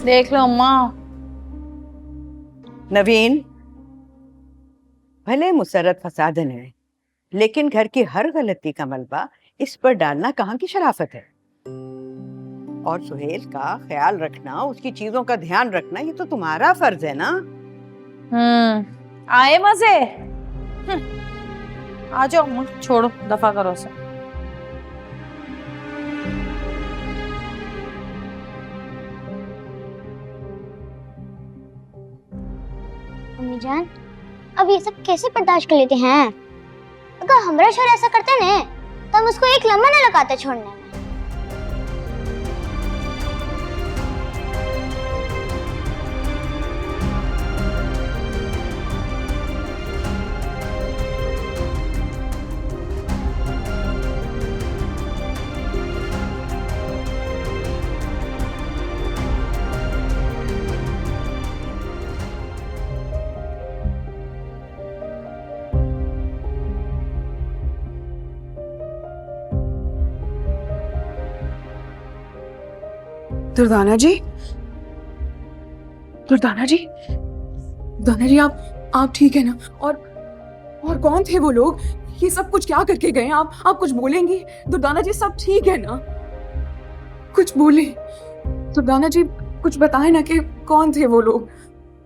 देख लो अम्मा। नवीन, भले मुसर्रत फसादन है, लेकिन घर की हर गलती का मलबा इस पर डालना कहाँ की शराफत है। और सुहेल का ख्याल रखना, उसकी चीजों का ध्यान रखना, ये तो तुम्हारा फर्ज है ना। आए मजे। आ जाओ अम्मा, छोड़ो, दफा करो उसे। अम्मी जान, अब ये सब कैसे बर्दाश्त कर लेते हैं? अगर हमारा शोहर ऐसा करते ना, तो हम उसको एक लम्हा न लगाते छोड़ने में। दुर्दाना जी, दुर्दाना जी, दुर्दाना जी, आप ठीक है ना? और कौन थे वो लोग? ये सब कुछ क्या करके गए? आप कुछ बोलेंगी? दुर्दाना जी, सब ठीक है ना? कुछ बोले दुर्दाना जी, कुछ बताएं ना कि कौन थे वो लोग?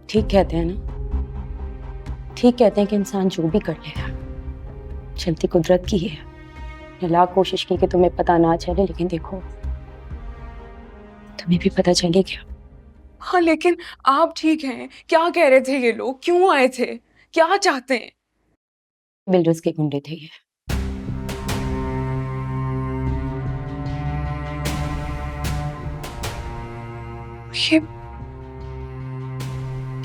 ठीक कहते हैं ना, ठीक कहते हैं कि इंसान जो भी कर लेगा चलती कुदरत की है। मैंने लाख कोशिश की कि तुम्हें पता ना चले, लेकिन देखो तुम्हें भी पता चले क्या। हाँ, लेकिन आप ठीक हैं? क्या कह रहे थे ये लोग? क्यों आए थे? क्या चाहते हैं? बिल्डर्स के गुंडे थे ये। ये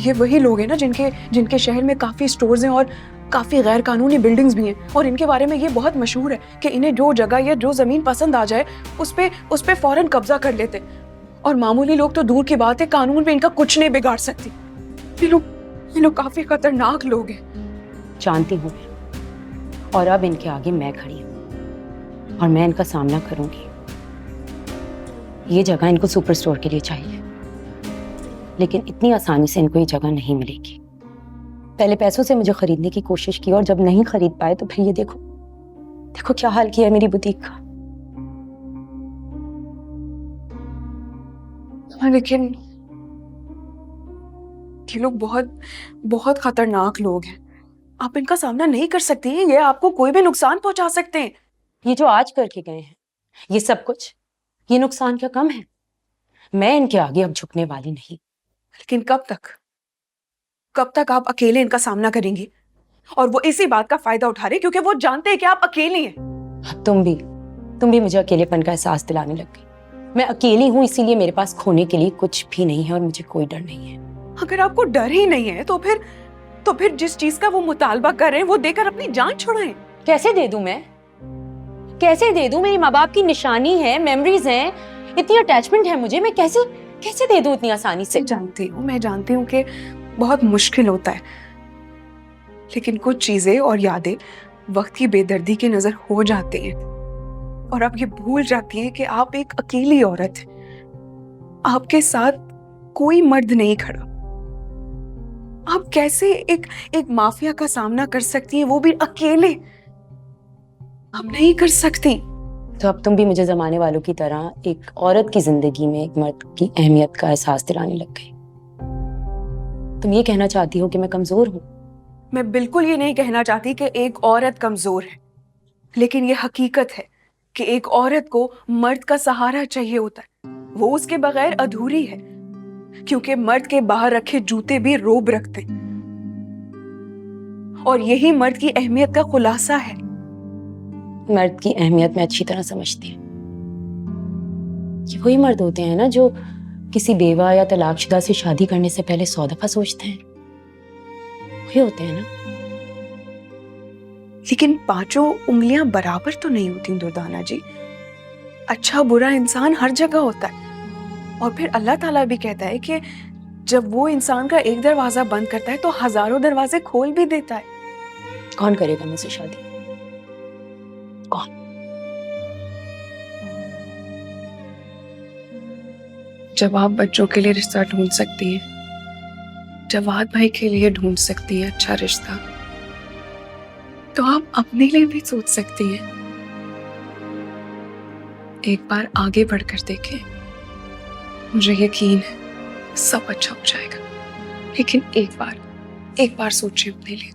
ये वही लोग हैं ना जिनके जिनके शहर में काफी स्टोर्स हैं और काफी गैर कानूनी बिल्डिंग्स भी हैं, और इनके बारे में ये बहुत मशहूर है कि इन्हें जो जगह या जो जमीन पसंद आ जाए उस पे फौरन कब्जा कर लेते। और मामूली लोग तो दूर की बात है, कानून पे इनका कुछ नहीं बिगाड़ सकती। ये लोग काफी खतरनाक लोग हैं। जानती हूँ मैं, और अब इनके आगे मैं खड़ी हूँ और मैं इनका सामना करूंगी। ये जगह इनको सुपर स्टोर के लिए चाहिए, लेकिन इतनी आसानी से इनको ये जगह नहीं मिलेगी। पहले पैसों से मुझे खरीदने की कोशिश की, और जब नहीं खरीद पाए तो फिर ये देखो देखो क्या हाल किया है मेरी बुटीक का। हाँ, लेकिन ये लोग बहुत बहुत खतरनाक लोग हैं। आप इनका सामना नहीं कर सकती हैं, ये आपको कोई भी नुकसान पहुंचा सकते हैं। ये जो आज करके गए हैं, ये सब कुछ, ये नुकसान क्या कम है? मैं इनके आगे अब झुकने वाली नहीं। लेकिन कब तक आप अकेले इनका सामना करेंगी? और वो इसी बात का फायदा उठा रहे क्योंकि वो जानते हैं कि आप अकेली हैं। तुम भी मुझे अकेलेपन का एहसास दिलाने लग गई। मैं अकेली हूं, इसीलिए मेरे पास खोने के लिए कुछ भी नहीं है और मुझे कोई डर नहीं है। अगर आपको डर ही नहीं है तो फिर जिस चीज का वो मुतालबा कर रहे हैं वो देकर अपनी जान छुड़ाएं। कैसे दे दूं मैं? कैसे दे दूं? मेरी माँ बाप की निशानी है, मेमोरीज हैं, इतनी अटैचमेंट है मुझे। मैं कैसे कैसे दे दूं इतनी आसानी से? मैं जानती हूँ कि बहुत मुश्किल होता है, लेकिन कुछ चीजें और यादें वक्त की बेदर्दी की नजर हो जाती हैं और आप ये भूल जाती हैं कि आप एक अकेली औरत हैं। आपके साथ कोई मर्द नहीं खड़ा। आप कैसे एक माफिया का सामना कर सकती हैं, वो भी अकेले? आप नहीं कर सकती। तो अब तुम भी मुझे जमाने वालों की तरह एक औरत की जिंदगी में एक मर्द की अहमियत का एहसास दिलाने लग गई। तुम ये कहना चाहती हो कि मैं कमजोर हूं? मैं बिल्कुल ये नहीं कहना चाहती कि एक औरत कमजोर है, लेकिन ये हकीकत है कि एक औरत को मर्द का सहारा चाहिए होता है। वो उसके बगैर अधूरी है, क्योंकि मर्द के बाहर रखे जूते भी रोब रखते हैं। और यही मर्द की अहमियत का खुलासा है। मर्द की अहमियत मैं अच्छी तरह समझती हूँ। ये वही मर्द होते हैं ना जो किसी बेवा या तलाकशुदा से शादी करने से पहले 100 दफा सोचते हैं। वही होते हैं ना। लेकिन पांचों उंगलियां बराबर तो नहीं होती दुर्दाना जी। अच्छा बुरा इंसान हर जगह होता है, और फिर अल्लाह ताला भी कहता है कि जब वो इंसान का एक दरवाजा बंद करता है तो हजारों दरवाजे खोल भी देता है। कौन करेगा मुझसे शादी? कौन? जब आप बच्चों के लिए रिश्ता ढूंढ सकती हैं, जवाद भाई के लिए ढूंढ सकती हैं अच्छा रिश्ता, तो आप अपने लिए भी सोच सकती हैं। एक बार आगे बढ़कर देखें, मुझे यकीन है सब अच्छा हो जाएगा। लेकिन एक बार सोचिए अपने लिए।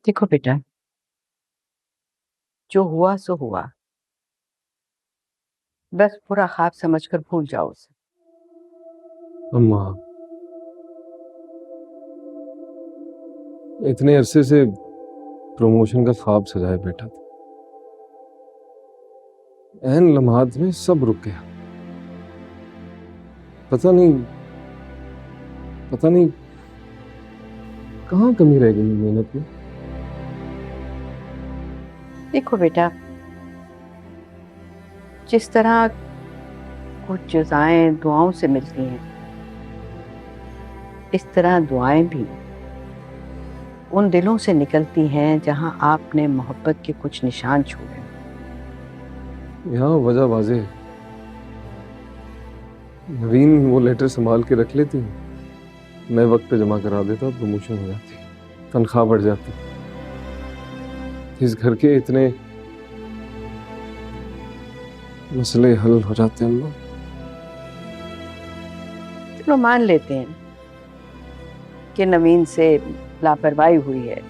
देखो बेटा, जो हुआ सो हुआ, बस पूरा ख्वाब समझकर भूल जाओ उसे। अम्मा, इतने अरसे से प्रमोशन का ख्वाब सजाए बैठा था, ऐन लम्हात में सब रुक गया। पता नहीं कहाँ कमी रह गई मेहनत में। देखो बेटा, जिस तरह कुछ जज़ाएं दुआओं से मिलती हैं, इस तरह दुआएं भी उन दिलों से निकलती हैं जहां आपने मोहब्बत के कुछ निशान छोड़े। यहाँ वजह वाज़ेह है। नवीन वो लेटर संभाल के रख लेती, मैं वक्त पे जमा करा देता, प्रमोशन हो जाती, तनख्वाह बढ़ जाती, इस घर के इतने मसले हल हो जाते हैं। अम्मा, चलो मान लेते हैं कि नवीन से लापरवाही हुई है,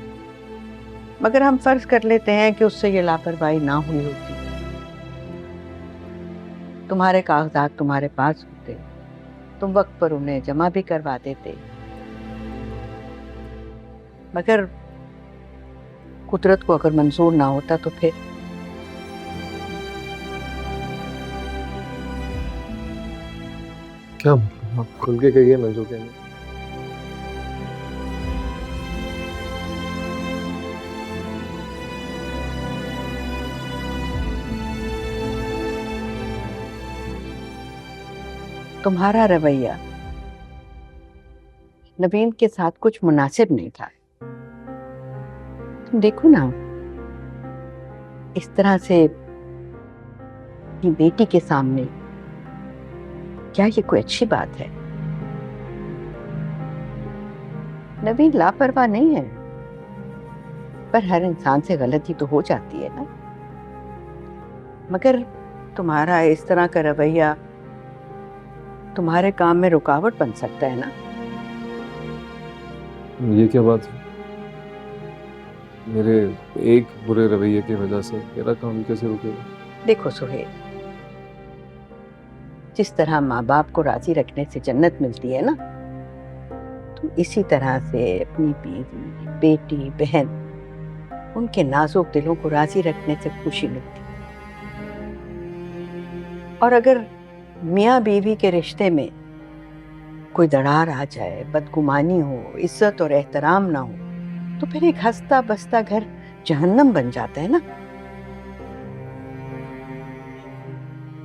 मगर हम फर्ज कर लेते हैं कि उससे ये लापरवाही ना हुई होती। तुम्हारे कागजात तुम्हारे पास होते, तुम वक्त पर उन्हें जमा भी करवा देते, मगर कुदरत को अगर मंजूर ना होता तो फिर क्या मतलब? आप खुल के कहिए ना जो कहना। तुम्हारा रवैया नवीन के साथ कुछ मुनासिब नहीं था। तुम देखो ना, इस तरह से अपनी बेटी के सामने, क्या ये कोई अच्छी बात है? नवीन लापरवाह नहीं है, पर हर इंसान से गलती तो हो जाती है ना। मगर तुम्हारा इस तरह का रवैया तुम्हारे काम में रुकावट बन सकता है ना। ये क्या बात है? मेरे एक बुरे रवैये की वजह से मेरा काम कैसे रुकेगा? देखो सुहेल, जिस तरह माँ बाप को राजी रखने से जन्नत मिलती है ना, तो इसी तरह से अपनी बीवी, बेटी, बहन, उनके नाजुक दिलों को राजी रखने से खुशी मिलती है। और अगर मियाँ बीवी के रिश्ते में कोई दरार आ जाए, बदगुमानी हो, इज्जत और एहतराम ना हो, तो फिर एक हंसता बसता घर जहन्नम बन जाता है ना।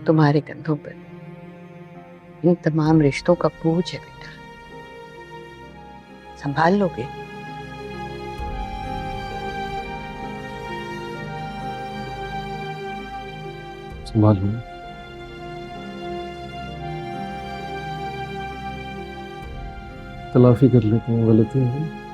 तुम्हारे कंधों पर इन तमाम रिश्तों का बोझ है बेटा, संभाल लोगे? संभाल लूंगा। तलाफी कर लेते हैं गलती है।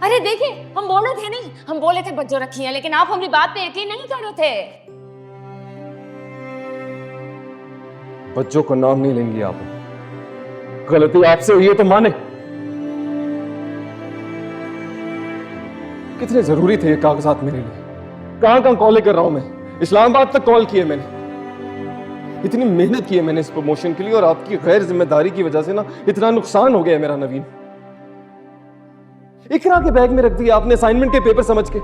अरे देखिए, हम बोले थे नहीं, हम बोले थे बच्चों रखी है, लेकिन आप हमारी बात पे यकीन नहीं कर रहे थे। बच्चों का नाम नहीं लेंगी आप। गलती आपसे हुई है तो माने। कितने जरूरी थे ये कागजात मेरे लिए। कहां कहां कॉल कर रहा हूं मैं, इस्लामाबाद तक कॉल किए मैंने। इतनी मेहनत की है मैंने इस प्रमोशन के लिए, और आपकी गैर जिम्मेदारी की वजह से ना इतना नुकसान हो गया मेरा नवीन। इकरा के बैग में रख दिया आपने असाइनमेंट के पेपर समझ के।